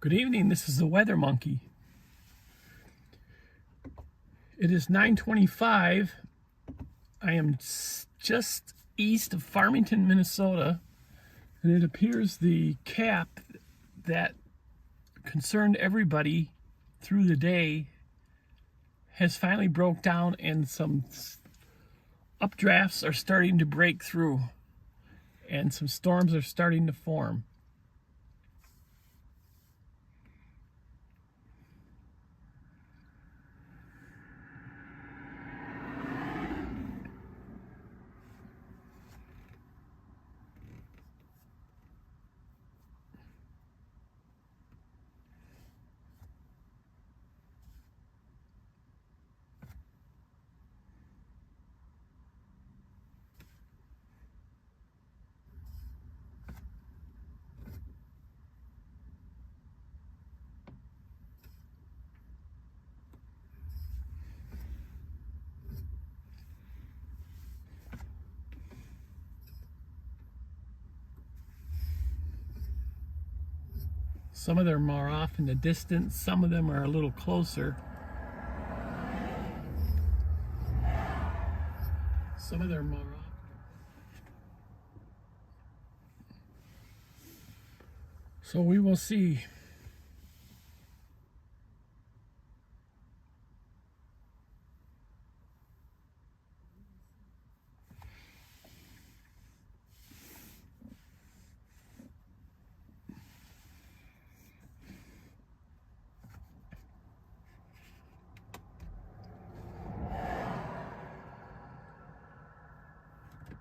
Good evening, this is the WeatherMonkey. It is 9:25. I am just east of Farmington, Minnesota, and it appears the cap that concerned everybody through the day has finally broke down and some updrafts are starting to break through and some storms are starting to form. Some of them are off in the distance, some of them are a little closer. Some of them are off. So we will see.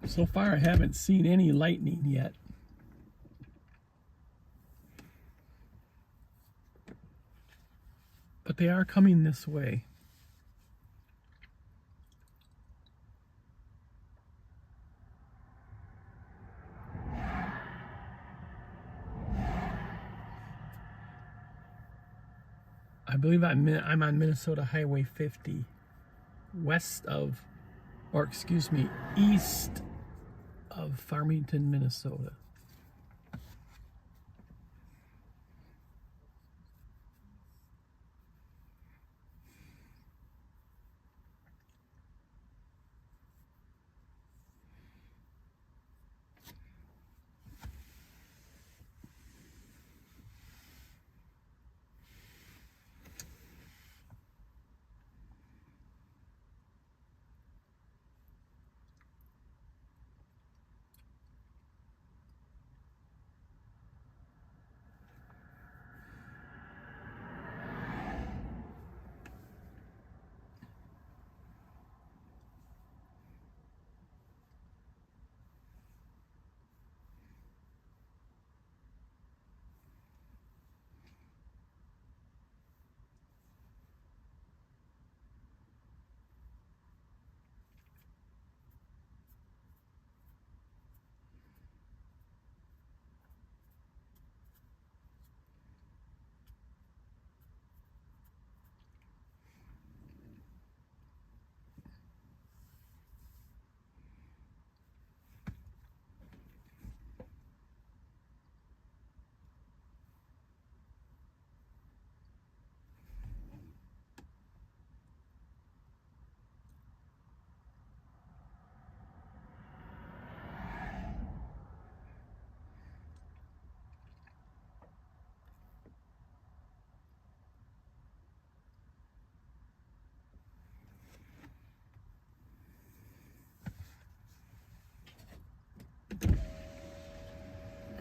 So far I haven't seen any lightning yet. But they are coming this way. I believe I'm on Minnesota Highway 50, east of Farmington, Minnesota.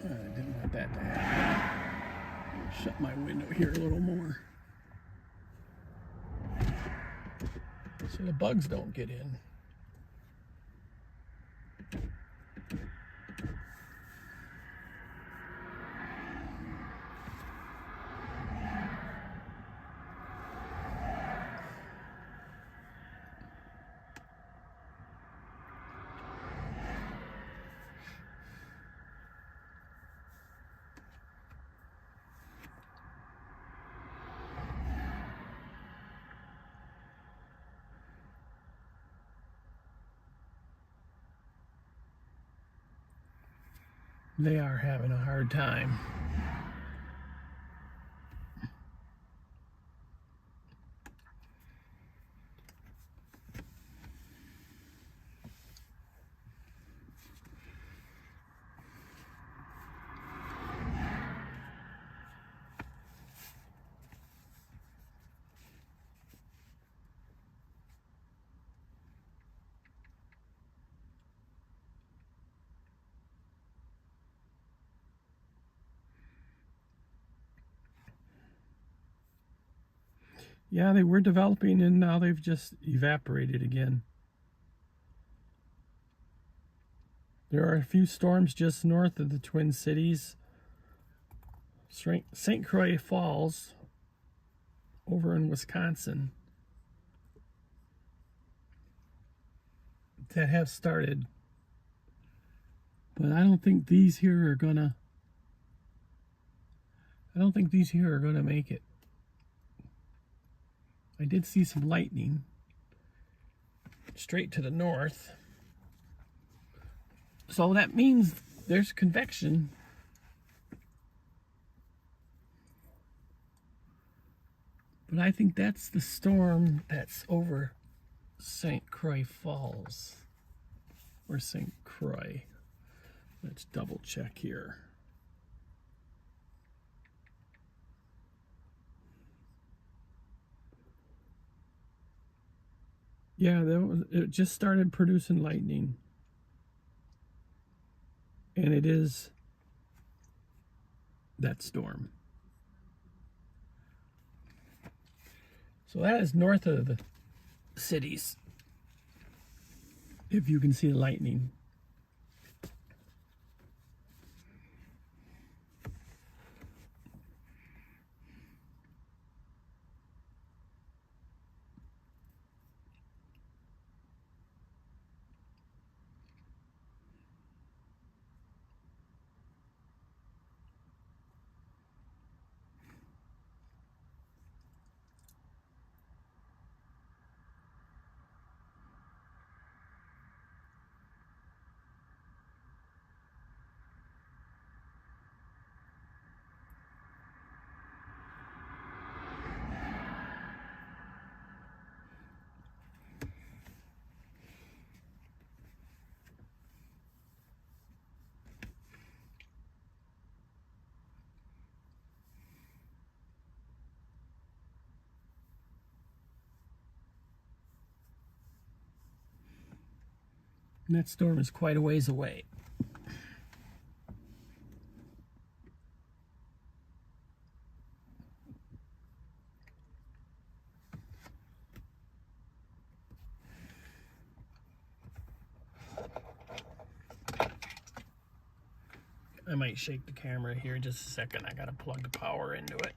I didn't want that to happen. Shut my window here a little more so the bugs don't get in. They are having a hard time. Yeah, they were developing and now they've just evaporated again. There are a few storms just north of the Twin Cities. St. Croix Falls over in Wisconsin that have started. But I don't think these here are gonna make it. I did see some lightning straight to the north. So that means there's convection. But I think that's the storm that's over St. Croix Falls. Or St. Croix. Let's double check here. Yeah, it just started producing lightning. And it is that storm. So that is north of the cities, if you can see the lightning. And that storm is quite a ways away. I might shake the camera here just a second. I gotta plug the power into it.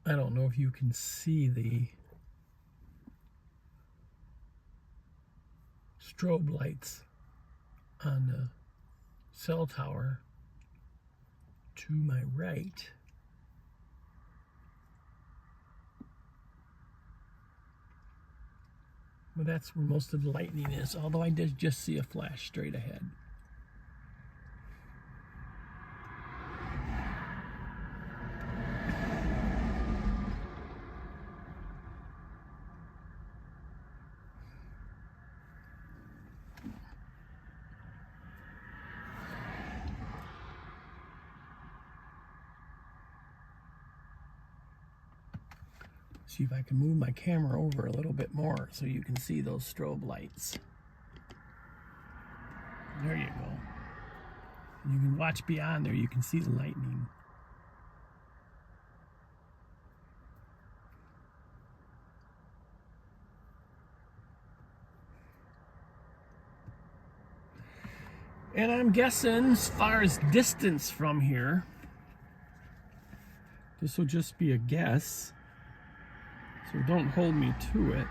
I don't know if you can see the strobe lights on the cell tower to my right. But that's where most of the lightning is, although I did just see a flash straight ahead. See if I can move my camera over a little bit more so you can see those strobe lights. There you go. You can watch beyond there, you can see the lightning. And I'm guessing, as far as distance from here, This will just be a guess, so don't hold me to it.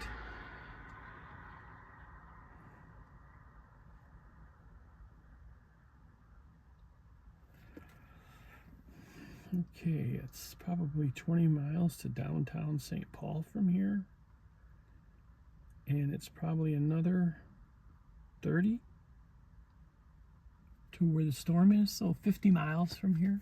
Okay, it's probably 20 miles to downtown St. Paul from here. And it's probably another 30 to where the storm is, so 50 miles from here.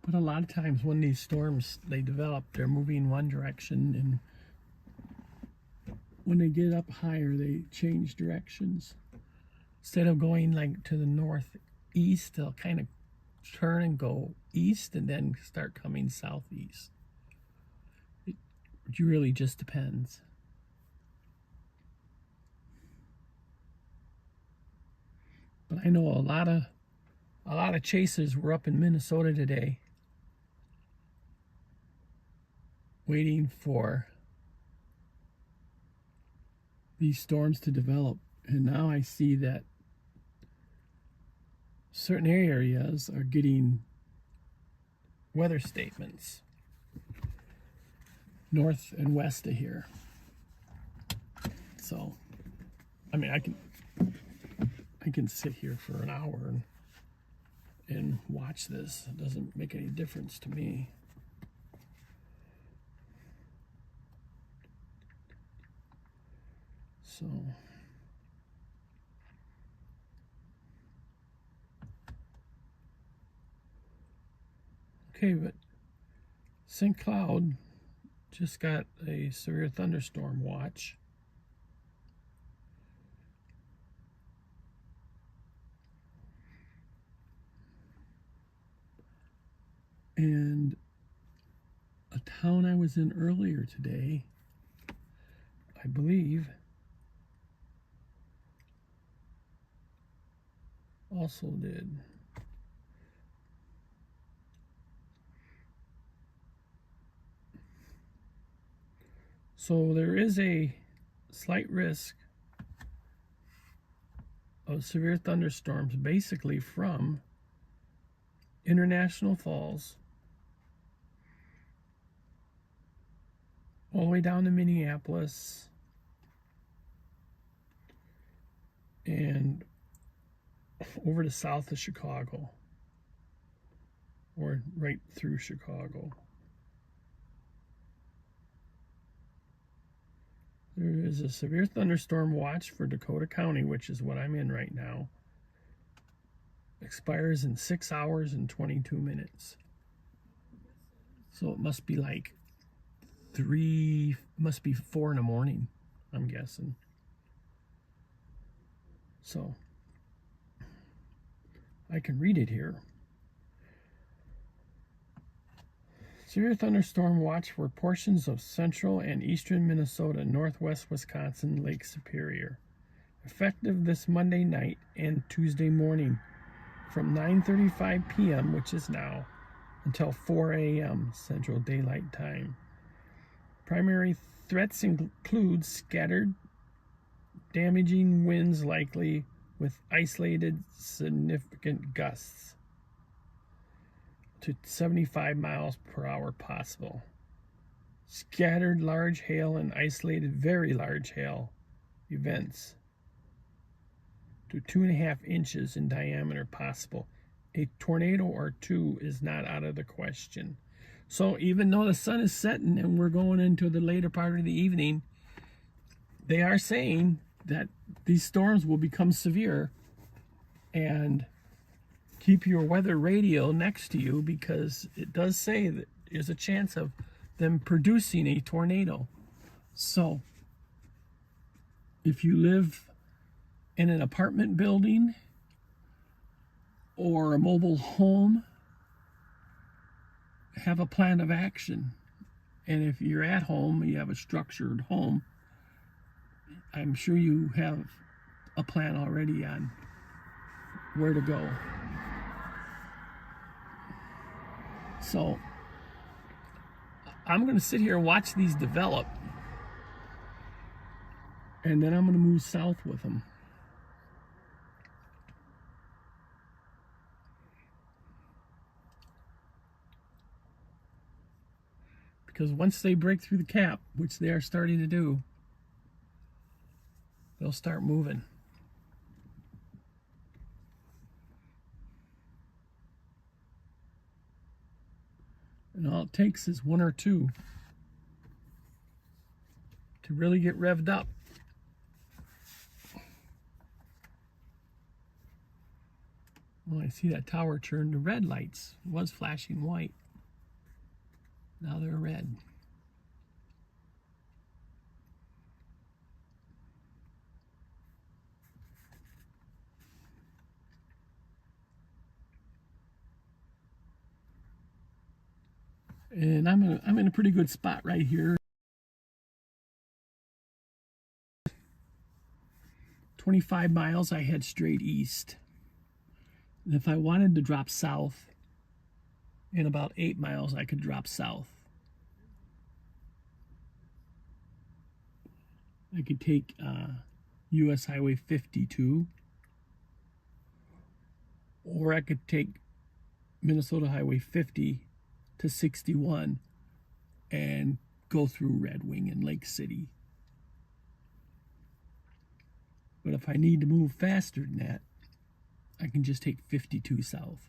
But a lot of times when these storms, they develop, they're moving one direction, and when they get up higher, they change directions. Instead of going like to the northeast, they'll kind of turn and go east and then start coming southeast. It really just depends. But I know a lot of chasers were up in Minnesota today, waiting for these storms to develop. And now I see that certain areas are getting weather statements north and west of here. So, I mean, I can sit here for an hour and watch this. It doesn't make any difference to me. So, okay, but St. Cloud just got a severe thunderstorm watch. And a town I was in earlier today, I believe, also did. So there is a slight risk of severe thunderstorms basically from International Falls all the way down to Minneapolis and over to south of Chicago, or right through Chicago. There is a severe thunderstorm watch for Dakota County, which is what I'm in right now. Expires in 6 hours and 22 minutes. So it must be like 4 in the morning, I'm guessing. So I can read it here. Severe thunderstorm watch for portions of central and eastern Minnesota, northwest Wisconsin, Lake Superior. Effective this Monday night and Tuesday morning from 9:35 p.m., which is now, until 4 a.m. Central Daylight Time. Primary threats include scattered, damaging winds likely with isolated significant gusts to 75 miles per hour possible. Scattered large hail and isolated very large hail events to 2.5 inches in diameter possible. A tornado or two is not out of the question. So even though the sun is setting and we're going into the later part of the evening, they are saying that these storms will become severe, and keep your weather radio next to you, because it does say that there's a chance of them producing a tornado. So if you live in an apartment building or a mobile home, have a plan of action. And if you're at home, you have a structured home, I'm sure you have a plan already on where to go. So I'm going to sit here and watch these develop, and then I'm going to move south with them. Because once they break through the cap, which they are starting to do, they'll start moving. And all it takes is one or two to really get revved up. Well, I see that tower turned to red lights. It was flashing white. Now they're red. And I'm in a pretty good spot right here. 25 miles, I head straight east. And if I wanted to drop south, in about 8 miles, I could drop south. I could take US Highway 52, or I could take Minnesota Highway 50 to 61 and go through Red Wing and Lake City. But if I need to move faster than that, I can just take 52 south.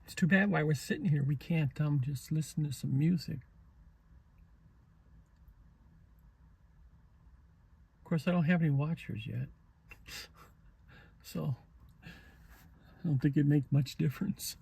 It's too bad while we're sitting here we can't just listen to some music. Of course, I don't have any watchers yet, so I don't think it'd make much difference.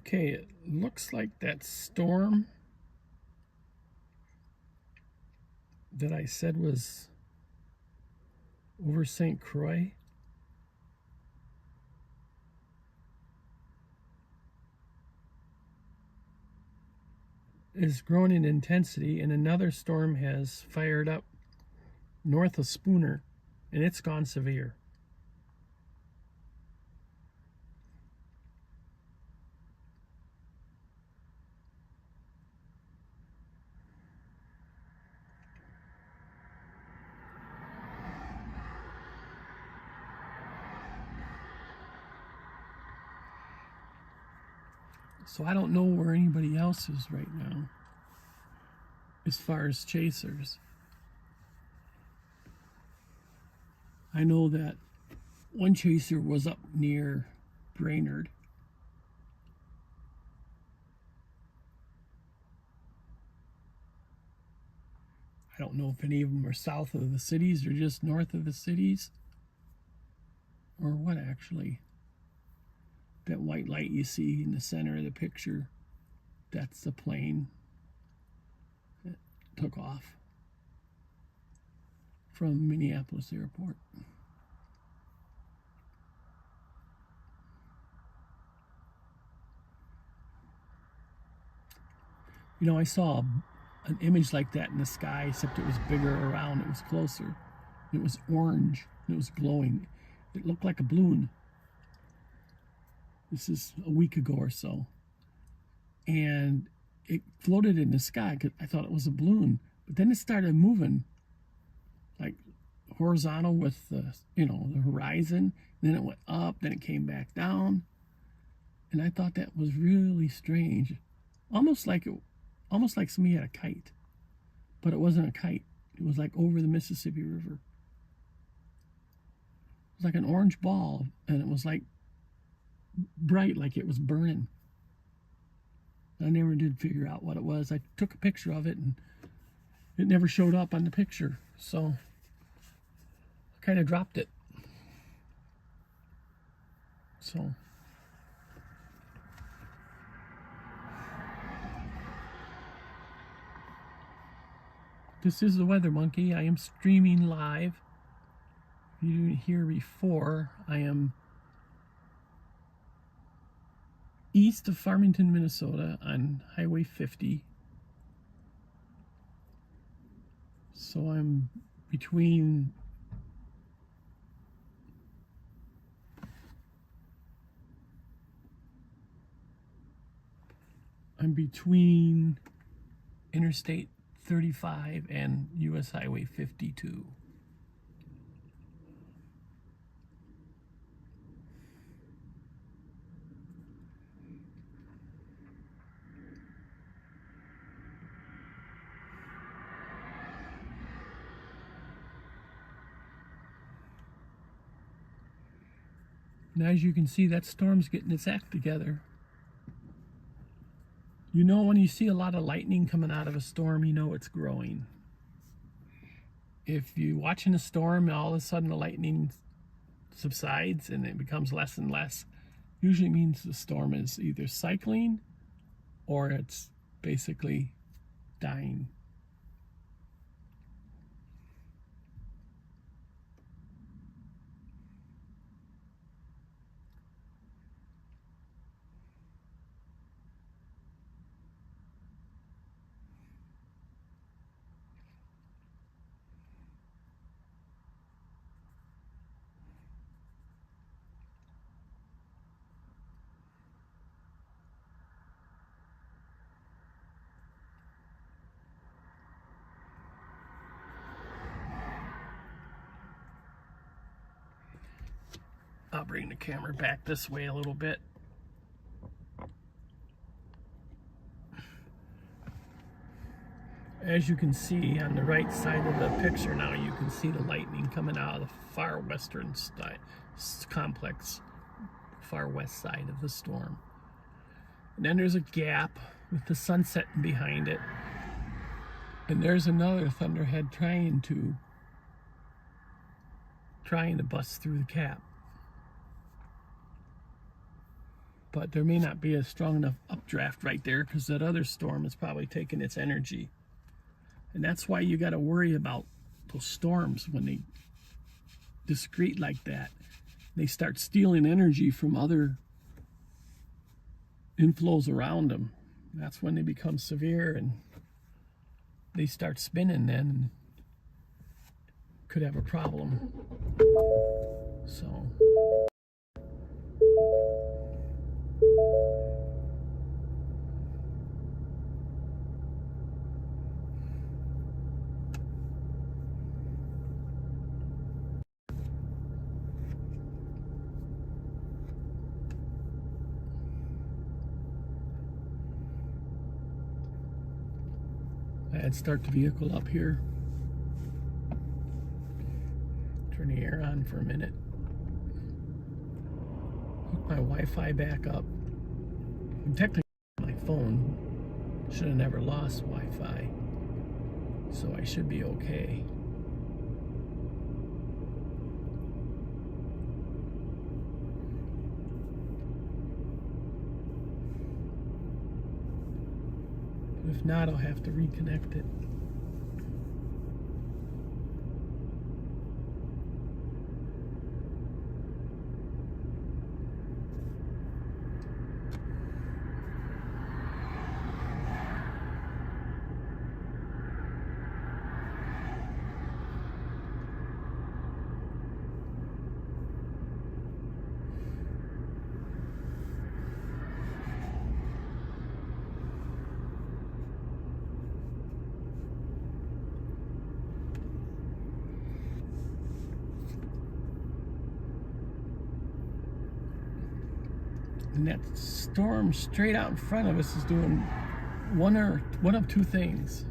Okay, it looks like that storm that I said was over St. Croix is growing in intensity, and another storm has fired up north of Spooner, and it's gone severe. So I don't know where anybody else is right now as far as chasers. I know that one chaser was up near Brainerd. I don't know if any of them are south of the cities or just north of the cities, or what actually. That white light you see in the center of the picture, that's the plane that took off from Minneapolis Airport. You know, I saw an image like that in the sky, except it was bigger around, it was closer. It was orange, and it was glowing. It looked like a balloon. This is a week ago or so. And it floated in the sky because I thought it was a balloon. But then it started moving like horizontal with the, the horizon. Then it went up, then it came back down. And I thought that was really strange. Almost like somebody had a kite. But it wasn't a kite. It was like over the Mississippi River. It was like an orange ball, and it was like bright, like it was burning. I never did figure out what it was. I took a picture of it, and it never showed up on the picture, so I kind of dropped it. So this is the WeatherMonkey. I am streaming live. If you didn't hear before, I am east of Farmington, Minnesota on Highway 50. So I'm between Interstate 35 and US Highway 52. And as you can see, that storm's getting its act together. You know, when you see a lot of lightning coming out of a storm, you know it's growing. If you're watching a storm and all of a sudden the lightning subsides and it becomes less and less, usually means the storm is either cycling or it's basically dying. I'll bring the camera back this way a little bit. As you can see on the right side of the picture now, you can see the lightning coming out of the far western complex, far west side of the storm. And then there's a gap with the sun setting behind it. And there's another thunderhead trying to bust through the cap. But there may not be a strong enough updraft right there because that other storm is probably taking its energy. And that's why you got to worry about those storms when they discrete like that. They start stealing energy from other inflows around them. That's when they become severe and they start spinning then and could have a problem. So I'd start the vehicle up here. Turn the air on for a minute. Hook my Wi-Fi back up. And technically my phone should have never lost Wi-Fi, so I should be okay. But if not, I'll have to reconnect it. And that storm straight out in front of us is doing one of two things.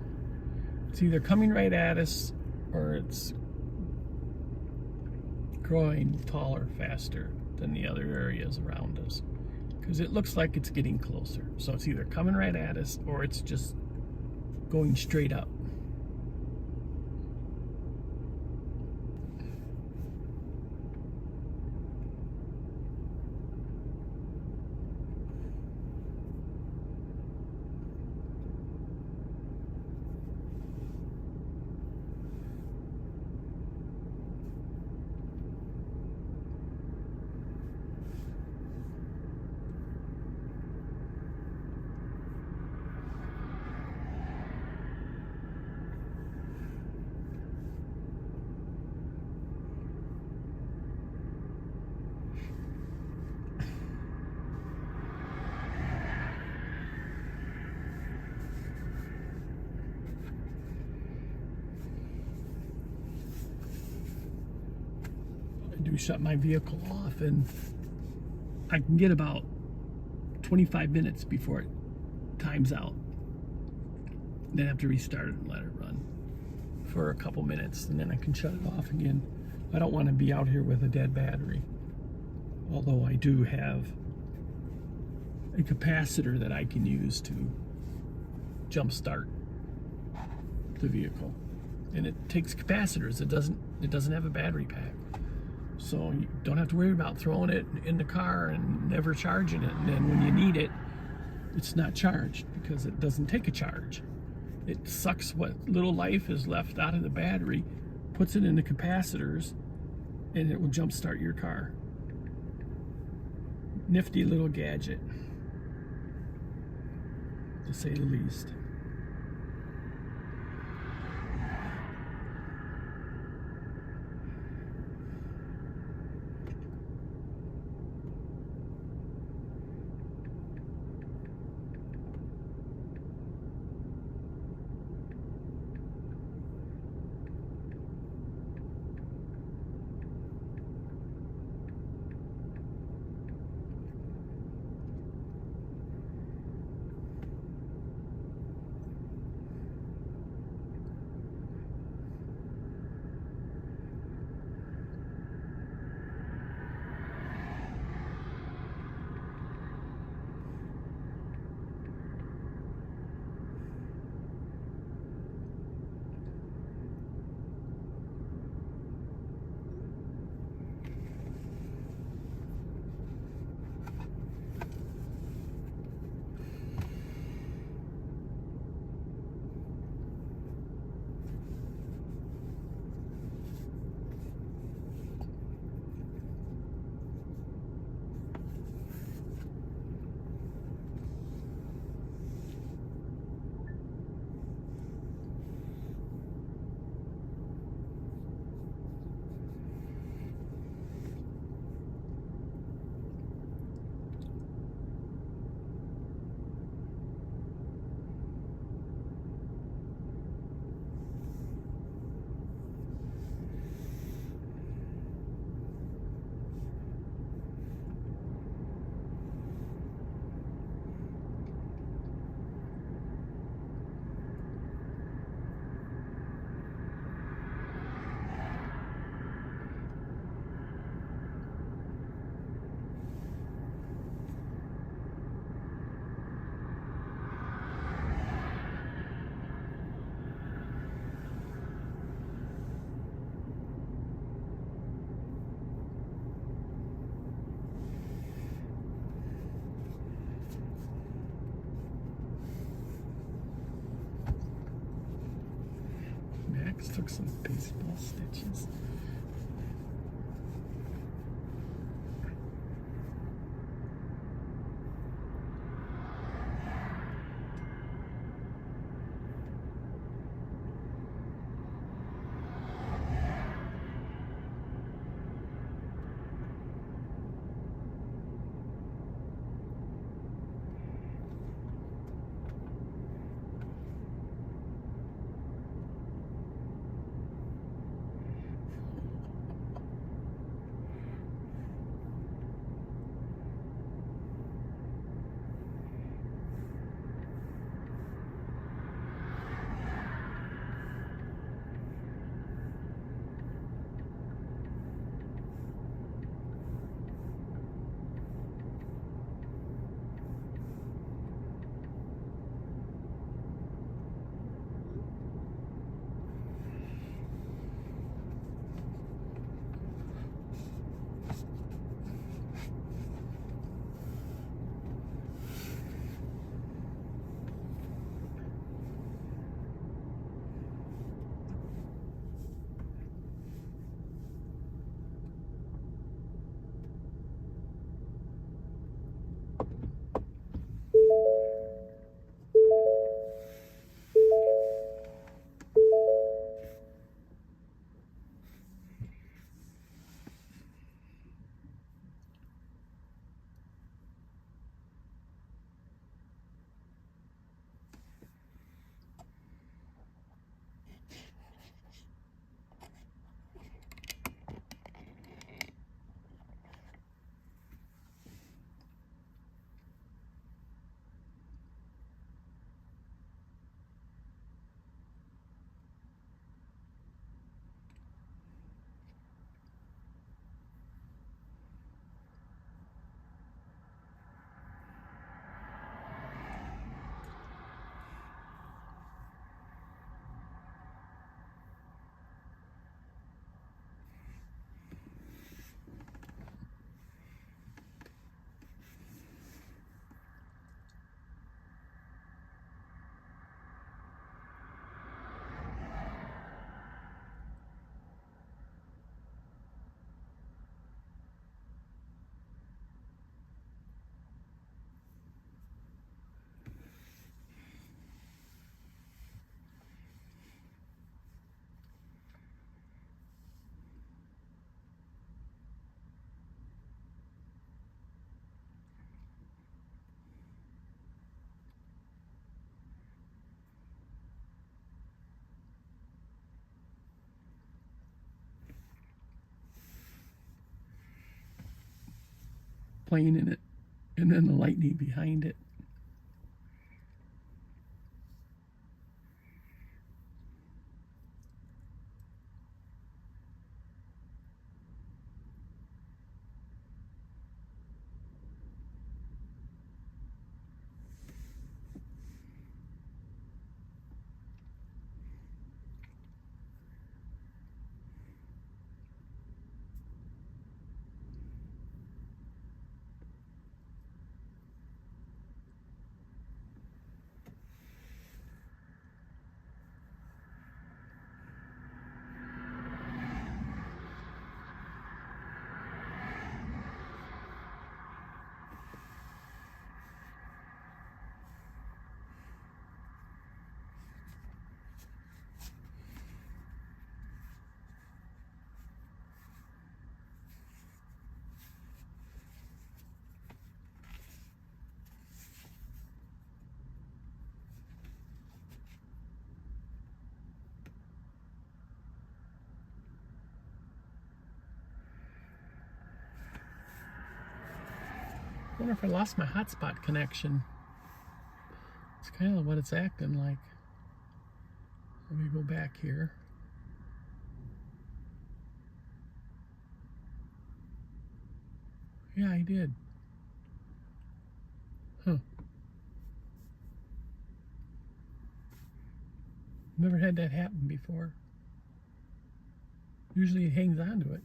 It's either coming right at us or it's growing taller faster than the other areas around us, because it looks like it's getting closer. So it's either coming right at us or it's just going straight up. I do shut my vehicle off, and I can get about 25 minutes before it times out. Then I have to restart it and let it run for a couple minutes, and then I can shut it off again. I don't want to be out here with a dead battery, although I do have a capacitor that I can use to jump start the vehicle, and it takes capacitors. It doesn't have a battery pack, so you don't have to worry about throwing it in the car and never charging it, and then when you need it, it's not charged because it doesn't take a charge. It sucks what little life is left out of the battery, puts it in the capacitors, and it will jump start your car. Nifty little gadget, to say the least. took some baseball stitches. Playing in it, and then the lightning behind it. I wonder if I lost my hotspot connection. It's kind of what it's acting like. Let me go back here. Yeah, I did. Huh. Never had that happen before. Usually it hangs on to it.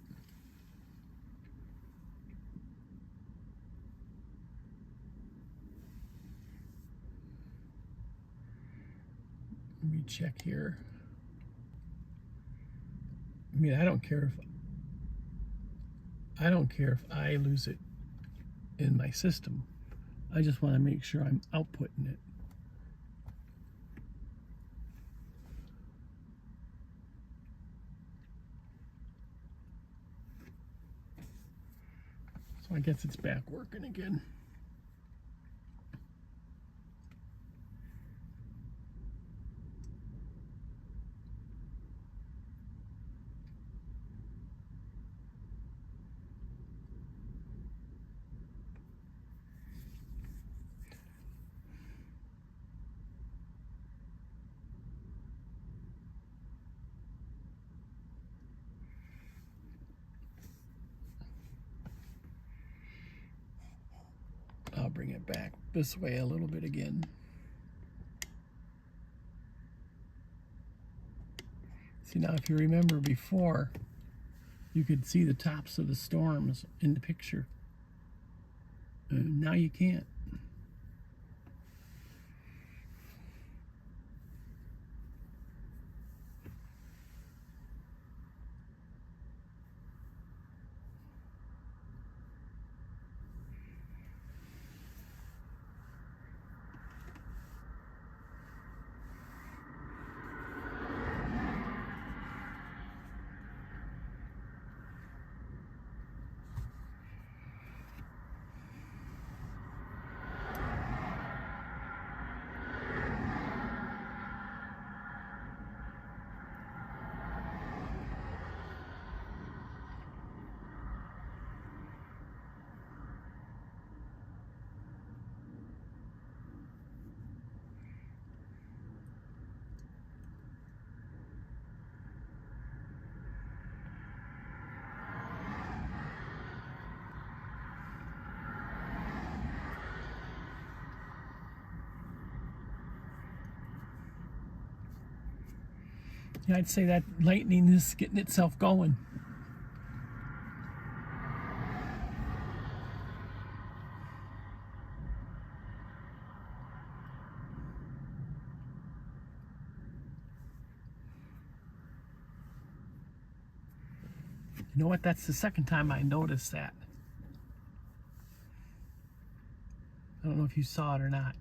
Let me check here. mean, I don't care if I lose it in my system. I just want to make sure I'm outputting it. So I guess it's back working again. I'll bring it back this way a little bit again. See, now if you remember before, you could see the tops of the storms in the picture. Now you can't. Yeah, I'd say that lightning is getting itself going. You know what? That's the second time I noticed that. I don't know if you saw it or not.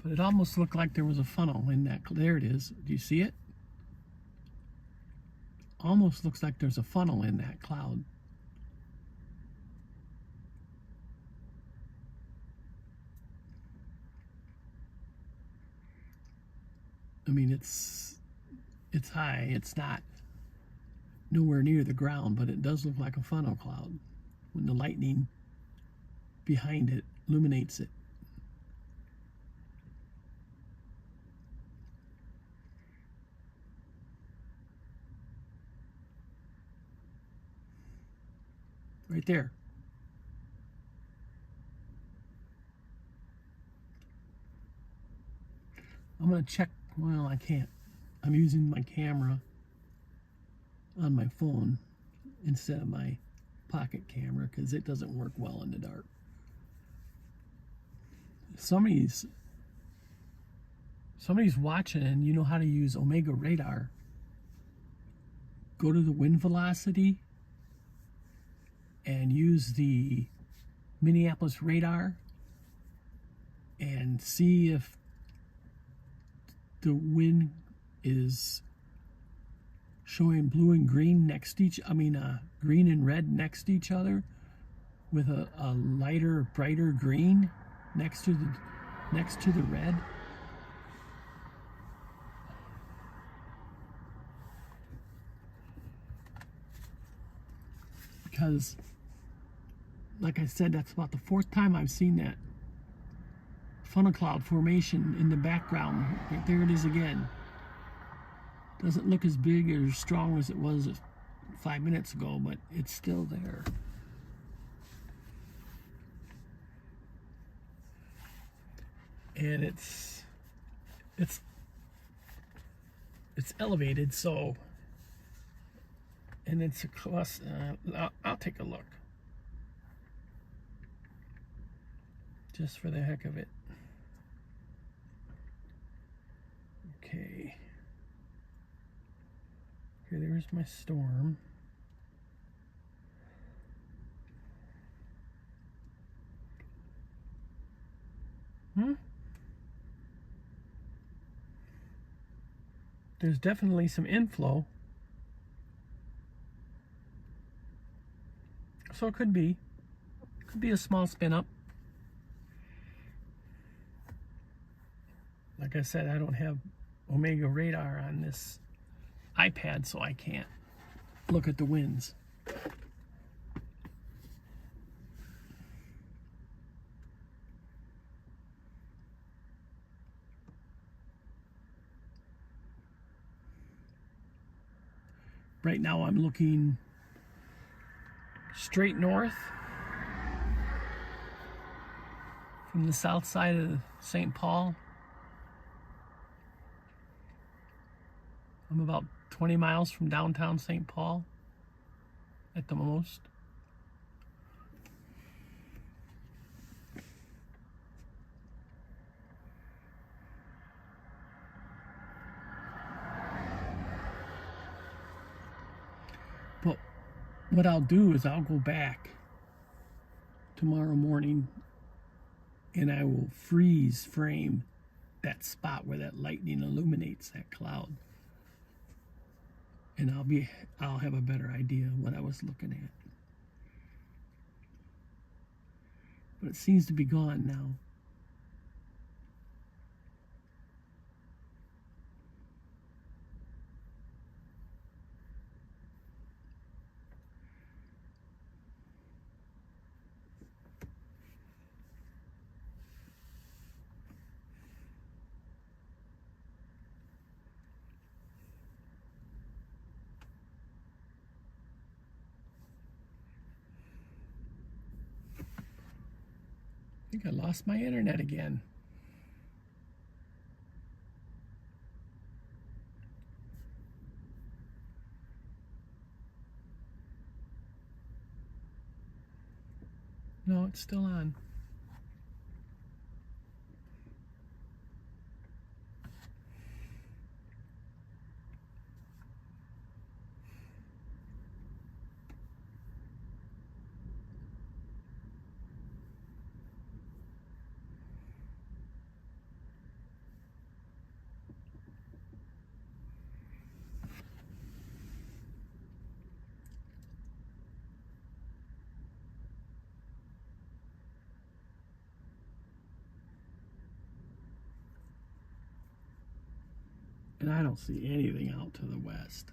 But it almost looked like there was a funnel in that. There it is. Do you see it? Almost looks like there's a funnel in that cloud. I mean, it's high. It's not nowhere near the ground, but it does look like a funnel cloud when the lightning behind it illuminates it. Right there. I'm going to check. Well, I can't. I'm using my camera on my phone instead of my pocket camera because it doesn't work well in the dark. Somebody's watching and you know how to use Omega radar. Go to the wind velocity and use the Minneapolis radar and see if the wind is showing blue and green next to green and red next to each other with a lighter, brighter green next to the red. Because, like I said, that's about the fourth time I've seen that funnel cloud formation in the background. Right there it is again. Doesn't look as big or as strong as it was 5 minutes ago, but it's still there. And it's elevated, so, and it's a cluster. I'll take a look just for the heck of it. Okay. Okay, there's my storm. There's definitely some inflow. So it could be a small spin up. Like I said, I don't have Omega radar on this iPad, so I can't look at the winds. Right now I'm looking straight north from the south side of St. Paul. I'm about 20 miles from downtown St. Paul at the most. But what I'll do is I'll go back tomorrow morning and I will freeze frame that spot where that lightning illuminates that cloud. And I'll have a better idea of what I was looking at. But it seems to be gone now. I think I lost my internet again. No, it's still on. And I don't see anything out to the west.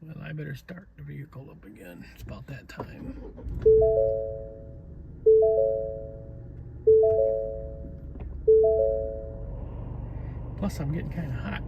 Well, I better start the vehicle up again. It's about that time. Plus, I'm getting kind of hot.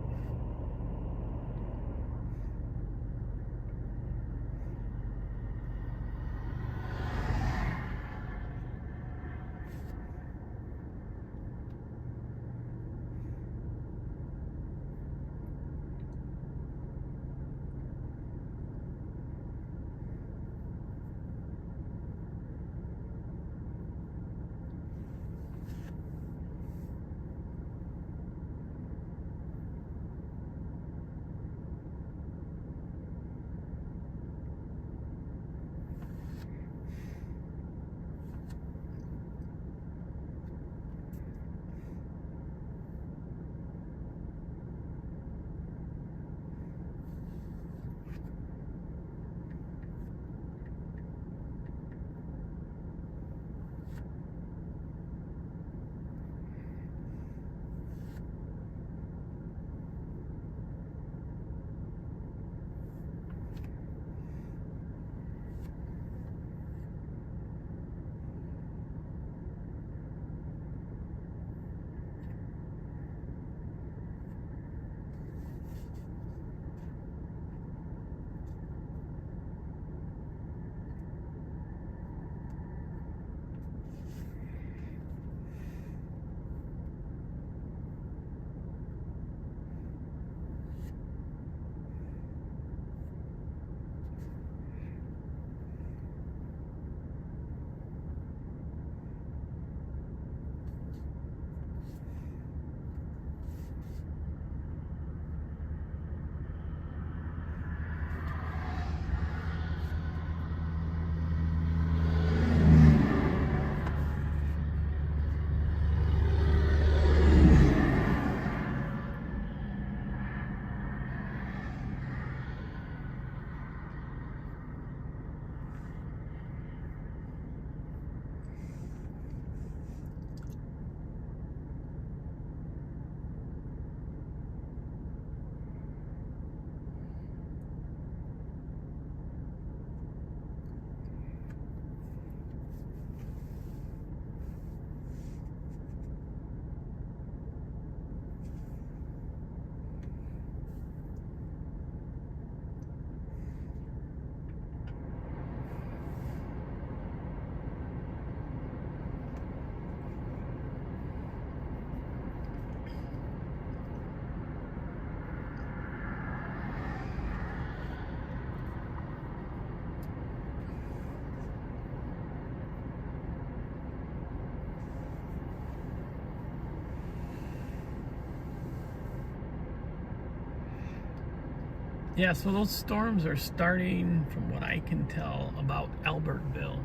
Yeah, so those storms are starting, from what I can tell, about Albertville.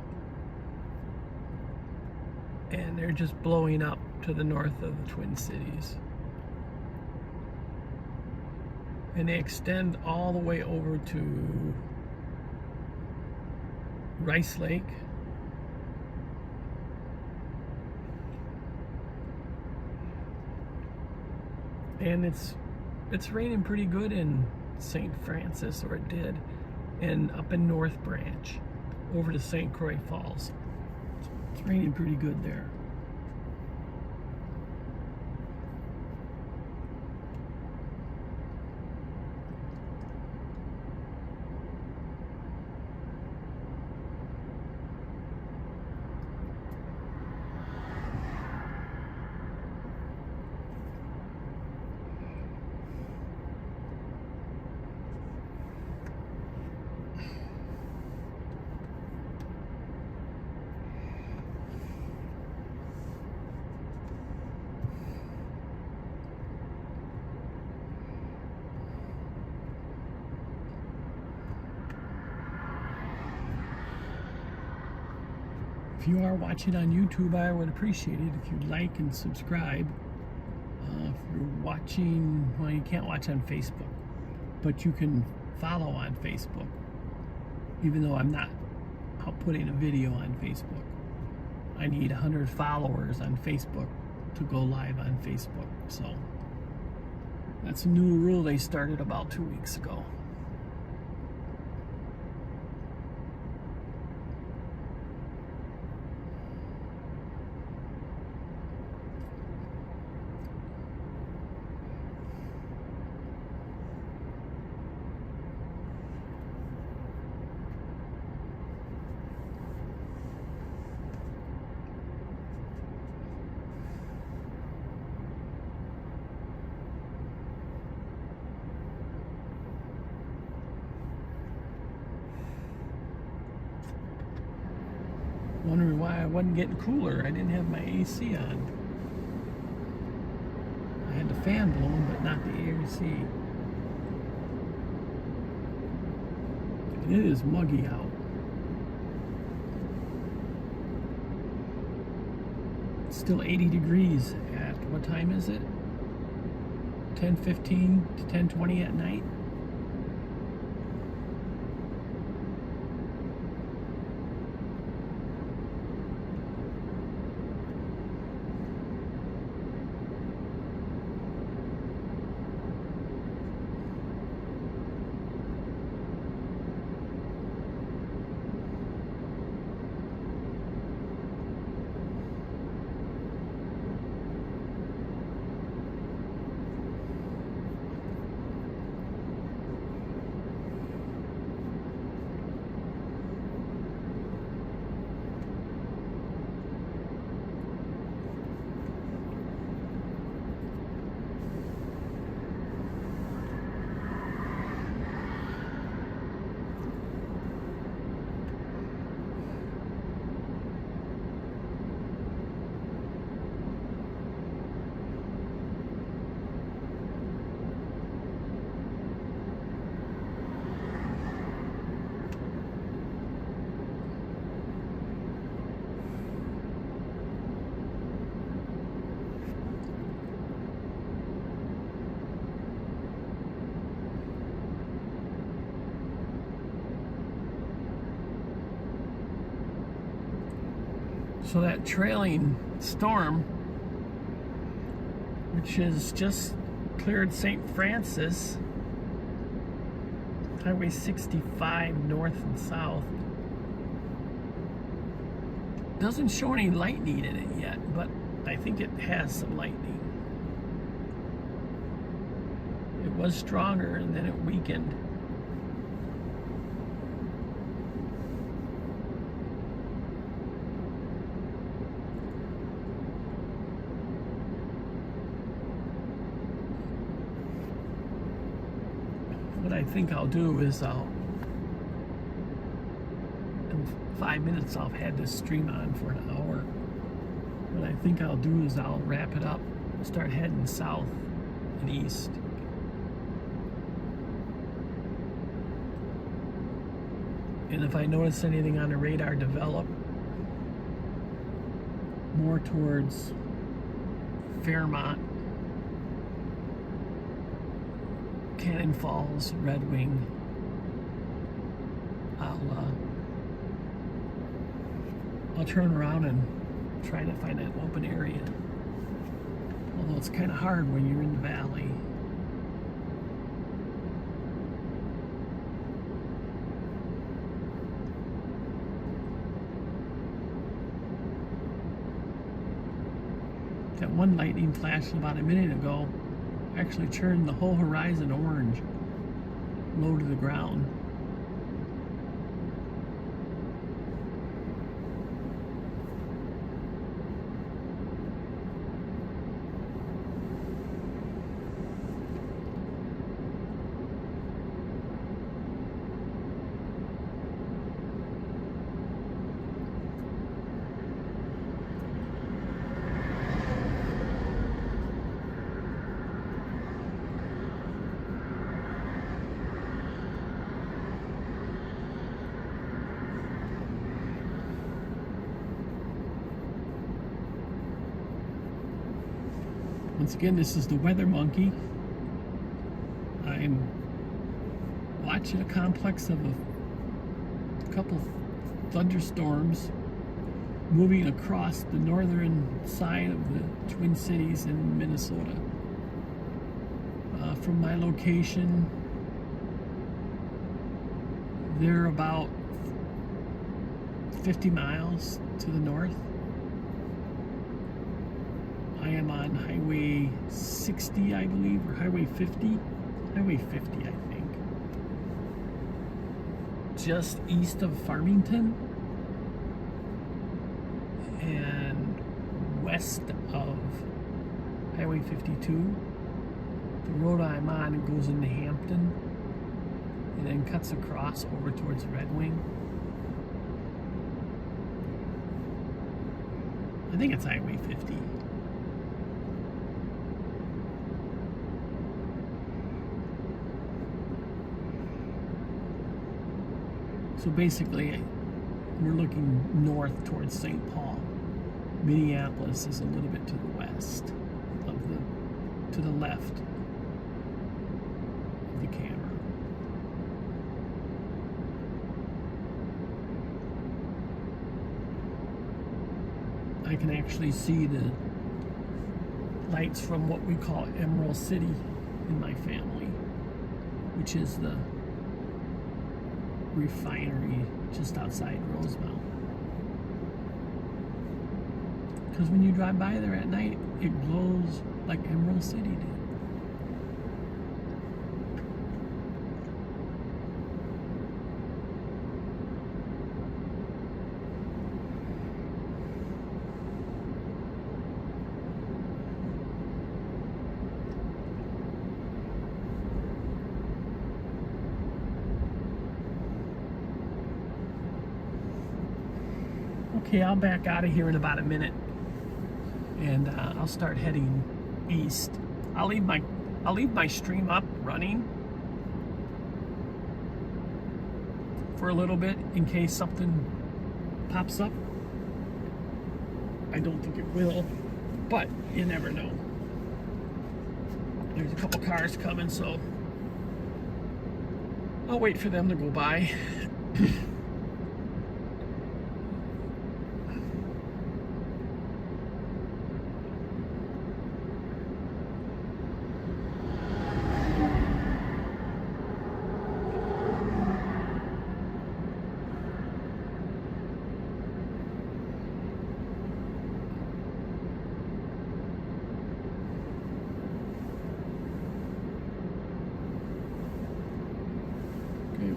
And they're just blowing up to the north of the Twin Cities. And they extend all the way over to Rice Lake. And it's raining pretty good in St. Francis, or it did, and up in North Branch over to St. Croix Falls. It's raining pretty good there. If you are watching on YouTube, I would appreciate it if you'd like and subscribe. If you're watching, well, you can't watch on Facebook, but you can follow on Facebook, even though I'm not putting a video on Facebook. I need 100 followers on Facebook to go live on Facebook. So that's a new rule they started about 2 weeks ago. Wondering why I wasn't getting cooler. I didn't have my AC on. I had the fan blowing, but not the AC. It is muggy out. It's still 80 degrees at, what time is it? 10:15 to 10:20 at night. So that trailing storm, which has just cleared St. Francis, Highway 65 north and south, doesn't show any lightning in it yet, but I think it has some lightning. It was stronger and then it weakened. What I think I'll do is in 5 minutes I'll have had this stream on for an hour. What I think I'll do is I'll wrap it up, start heading south and east. And if I notice anything on the radar develop more towards Fairmont, Cannon Falls, Red Wing, I'll turn around and try to find an open area. Although it's kind of hard when you're in the valley. That one lightning flash about a minute ago actually turned the whole horizon orange, low to the ground. Once again, this is the WeatherMonkey. I'm watching a complex of a couple thunderstorms moving across the northern side of the Twin Cities in Minnesota. From my location, they're about 50 miles to the north. I am on Highway 60, I believe, or Highway 50. Highway 50, I think. Just east of Farmington and west of Highway 52. The road I'm on, it goes into Hampton and then cuts across over towards Red Wing. I think it's Highway 50. So basically, we're looking north towards St. Paul. Minneapolis is a little bit to the west to the left of the camera. I can actually see the lights from what we call Emerald City in my family, which is the refinery just outside Rosemount. Because when you drive by there at night, it glows like Emerald City did. Okay, I'll back out of here in about a minute, and I'll start heading east. I'll leave my stream up running for a little bit in case something pops up. I don't think it will, but you never know. There's a couple cars coming, so I'll wait for them to go by.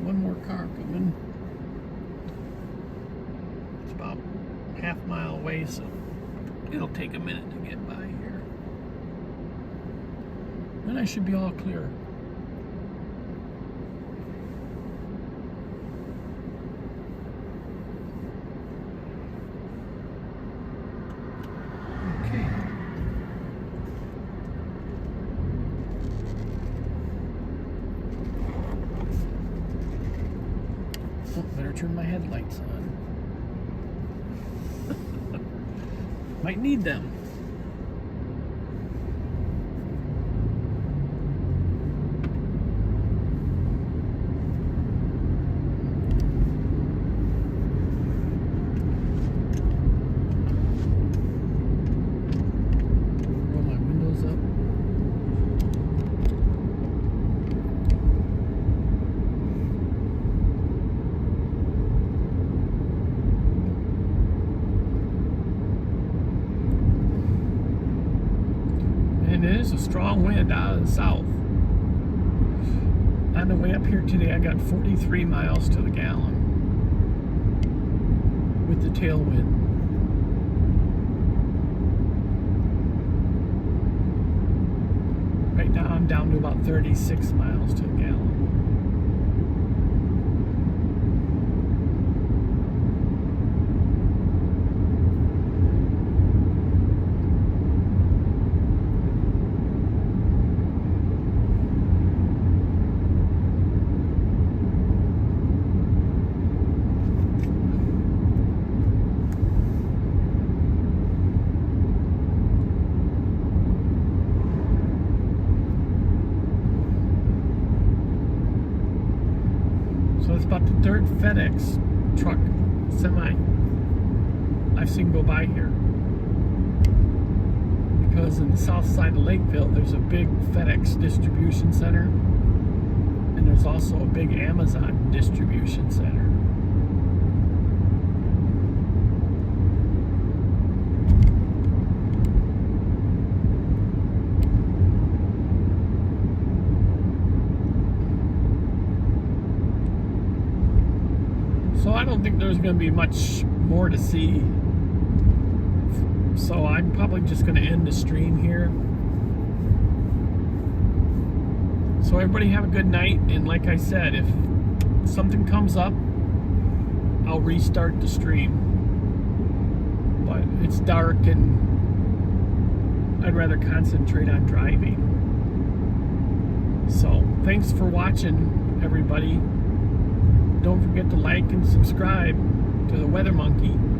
One more car coming. It's about half a mile away, so it'll take a minute to get by here. Then I should be all clear. Okay. Oh, better turn my headlights on. Might need them. Roll my windows up. And it is a strong wind out of the south. On the way up here today, I got 43 miles to the gallon with the tailwind. Right now, I'm down to about 36 miles to the gallon. So it's about the third FedEx truck, semi, I've seen go by here. Because in the south side of Lakeville, there's a big FedEx distribution center. And there's also a big Amazon distribution center. So I don't think there's going to be much more to see. So I'm probably just going to end the stream here. So everybody have a good night. And like I said, if something comes up, I'll restart the stream. but it's dark and I'd rather concentrate on driving. So thanks for watching, everybody. Don't forget to like and subscribe to the WeatherMonkey.